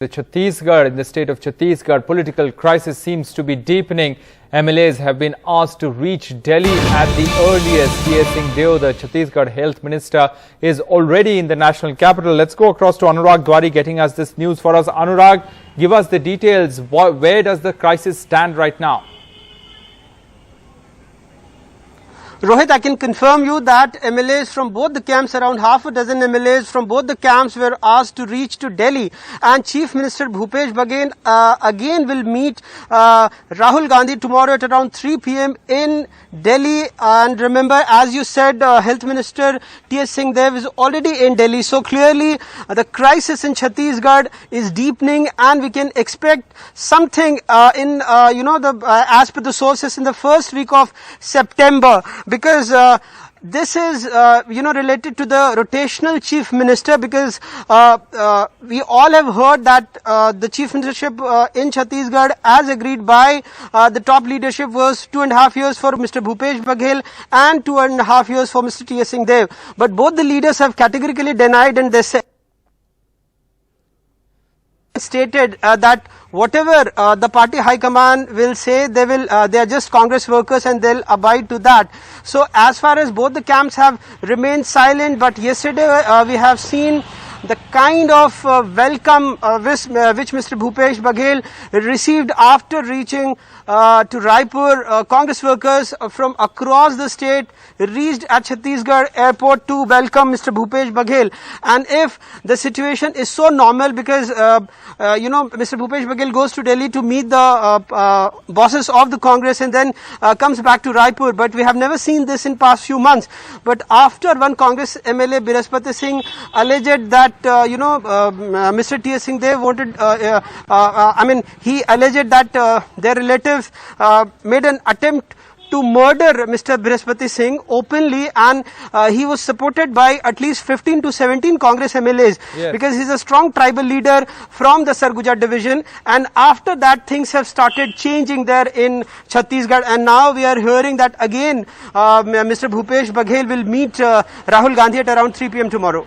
The Chhattisgarh, in the state of Chhattisgarh, political crisis seems to be deepening. MLAs have been asked to reach Delhi at the earliest. T.S. Singh Deo, the Chhattisgarh Health Minister, is already in the national capital. Let's go across to Anurag Dwari getting us this news for us. Anurag, give us the details. Where does the crisis stand right now? Rohit, I can confirm you that MLAs from both the camps, around half a dozen MLAs from both the camps were asked to reach to Delhi, and Chief Minister Bhupesh Baghel again will meet Rahul Gandhi tomorrow at around 3 p.m. in Delhi. And remember, as you said, Health Minister T.S. Singh Deo is already in Delhi. So clearly the crisis in Chhattisgarh is deepening, and we can expect something as per the sources in the first week of September. Because this is, related to the rotational chief minister, because we all have heard that the chief ministership in Chhattisgarh, as agreed by the top leadership, was 2.5 years for Mr. Bhupesh Baghel and 2.5 years for Mr. T.S. Singh Deo. But both the leaders have categorically denied, and they stated that whatever the party high command will say, they are just Congress workers and they'll abide to that. So as far as both the camps have remained silent, but yesterday we have seen the kind of welcome which Mr. Bhupesh Baghel received after reaching to Raipur. Congress workers from across the state reached at Chhattisgarh airport to welcome Mr. Bhupesh Baghel. And if the situation is so normal, because Mr. Bhupesh Baghel goes to Delhi to meet the bosses of the Congress and then comes back to Raipur, but we have never seen this in past few months. But after one Congress MLA, Brihaspati Singh, alleged that Mr. T.S. Singh Deo wanted, he alleged that their relatives made an attempt to murder Mr. Brihaspati Singh openly, and he was supported by at least 15 to 17 Congress MLAs, yes, because he's a strong tribal leader from the Sarguja division. And after that, things have started changing there in Chhattisgarh, and now we are hearing that again Mr. Bhupesh Baghel will meet Rahul Gandhi at around 3 p.m. tomorrow.